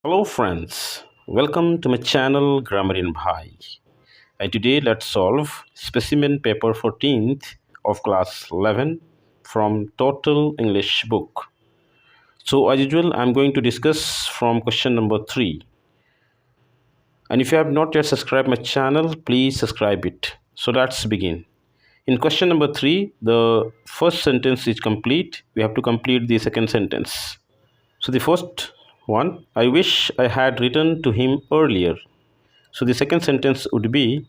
Hello friends, welcome to my channel Grammar in Bhai. And today let's solve Specimen paper 14th of class 11 from Total English book. So as usual, I'm going to discuss from question number 3. And if you have not yet subscribed my channel, please subscribe it. So let's begin. In question number 3, the first sentence is complete. We have to complete the second sentence. So the first one, I wish I had written to him earlier. So the second sentence would be,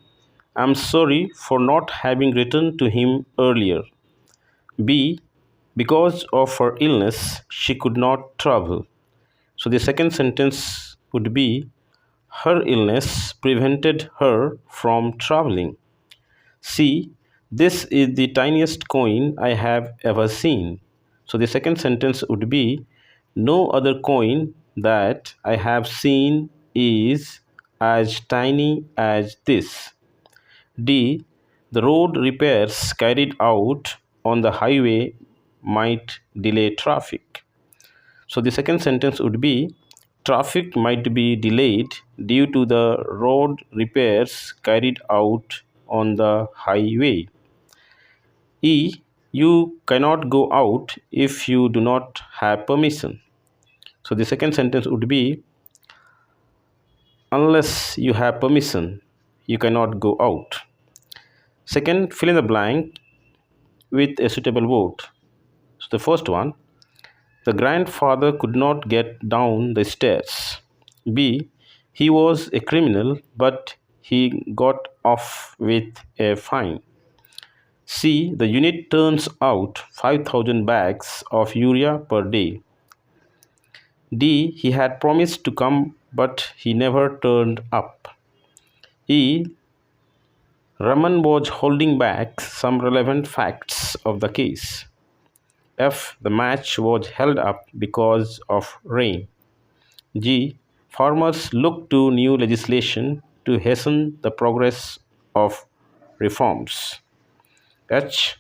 I'm sorry for not having written to him earlier. B, because of her illness, she could not travel. So the second sentence would be, her illness prevented her from traveling. C, this is the tiniest coin I have ever seen. So the second sentence would be, no other coin that I have seen is as tiny as this. D, the road repairs carried out on the highway might delay traffic. So the second sentence would be, traffic might be delayed due to the road repairs carried out on the highway. E, you cannot go out if you do not have permission. So the second sentence would be, unless you have permission, you cannot go out. Second, fill in the blank with a suitable word. So the first one, the grandfather could not get down the stairs. B, he was a criminal, but he got off with a fine. C, the unit turns out 5,000 bags of urea per day. D, he had promised to come, but he never turned up. E, Raman was holding back some relevant facts of the case. F, the match was held up because of rain. G, farmers look to new legislation to hasten the progress of reforms. H,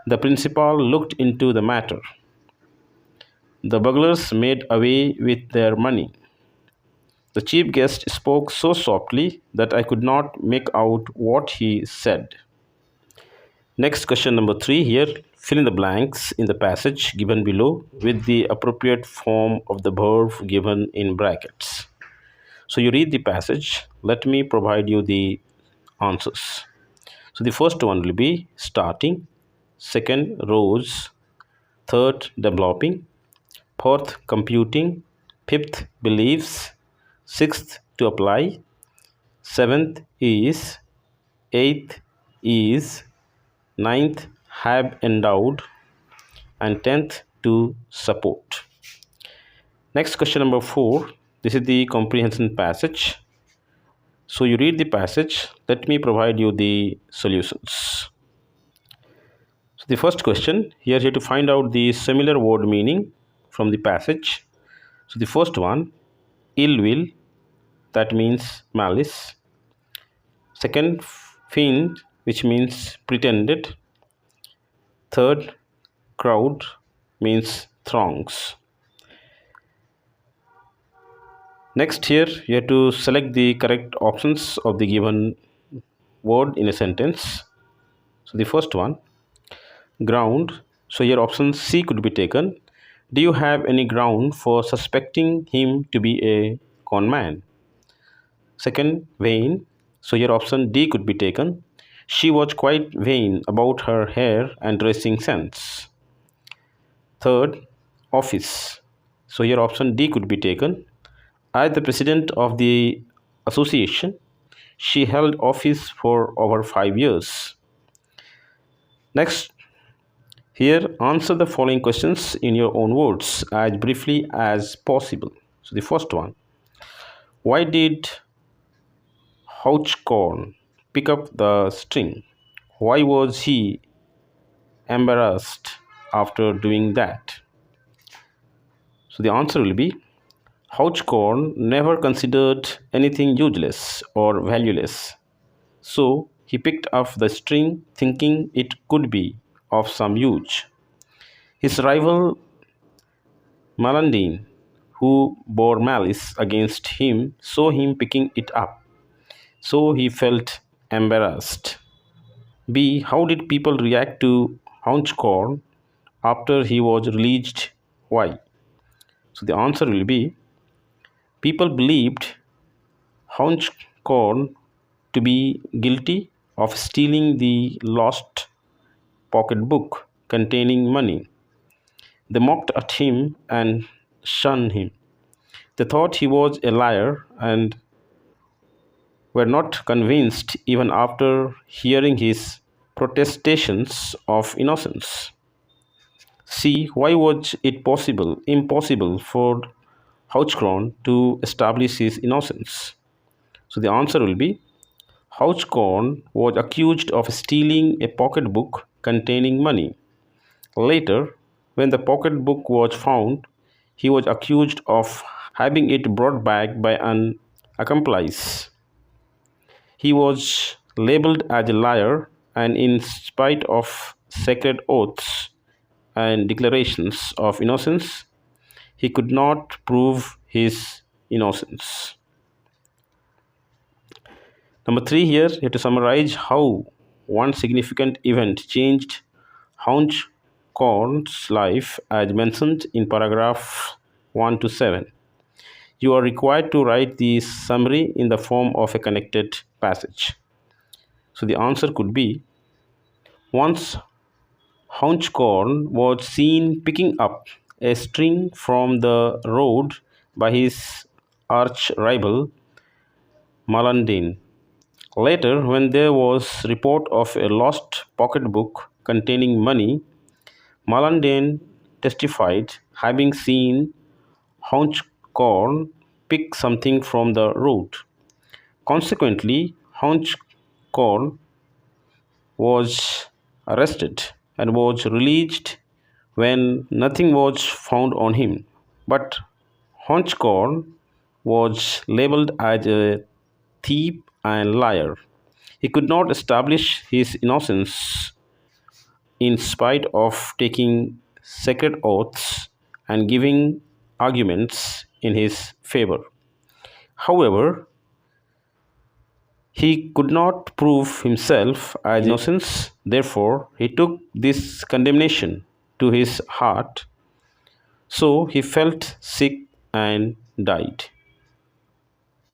the principal looked into the matter. The burglars made away with their money. The chief guest spoke so softly that I could not make out what he said. Next, question number 3 here. Fill in the blanks in the passage given below with the appropriate form of the verb given in brackets. So you read the passage. Let me provide you the answers. So the first one will be starting. Second, rose. Third, developing. Fourth, computing. Fifth, believes. Sixth, to apply. Seventh, is. Eighth, is. Ninth, have endowed. And 10th, to support. Next, question number 4. This is the comprehension passage. So you read the passage. Let me provide you the solutions. So the first question, here you have to find out the similar word meaning from the passage. So the first one, ill will, that means malice. Second, fiend, which means pretended. Third, crowd, means throngs. Next, here you have to select the correct options of the given word in a sentence. So the first one, ground. So your option C could be taken. Do you have any ground for suspecting him to be a con man? Second, vain. So your option D could be taken. She was quite vain about her hair and dressing sense. Third, office. So your option D could be taken. As the president of the association, she held office for over 5 years. Next, here answer the following questions in your own words as briefly as possible. So the first one, why did Houchcorn pick up the string? Why was he embarrassed after doing that? So the answer will be, Houchcorn never considered anything useless or valueless. So he picked up the string thinking it could be of some use. His rival Malandine, who bore malice against him saw him picking it up, so he felt embarrassed. B. How did people react to Haunchcorn after he was released? Why? So the answer will be people believed Haunchcorn to be guilty of stealing the lost pocketbook containing money. They mocked at him and shunned him. They thought he was a liar and were not convinced even after hearing his protestations of innocence. See, why was it impossible for Hauchkron to establish his innocence? So the answer will be Hauchkorn was accused of stealing a pocketbook containing money. Later, when the pocketbook was found, he was accused of having it brought back by an accomplice. He was labeled as a liar, and in spite of sacred oaths and declarations of innocence, he could not prove his innocence. Number three, here you have to summarize how one significant event changed Hounch Korn's life as mentioned in paragraph 1 to 7. You are required to write the summary in the form of a connected passage. So the answer could be once Haunchcorn was seen picking up a string from the road by his arch rival Malandin. Later, when there was report of a lost pocketbook containing money, Malandin testified having seen Haunchcorn pick something from the road. Consequently, Haunchcorn was arrested and was released when nothing was found on him. But Haunchcorn was labeled as a thief and liar. He could not establish his innocence in spite of taking sacred oaths and giving arguments in his favor. However, he could not prove himself as innocent, therefore, he took this condemnation to his heart, so he felt sick and died.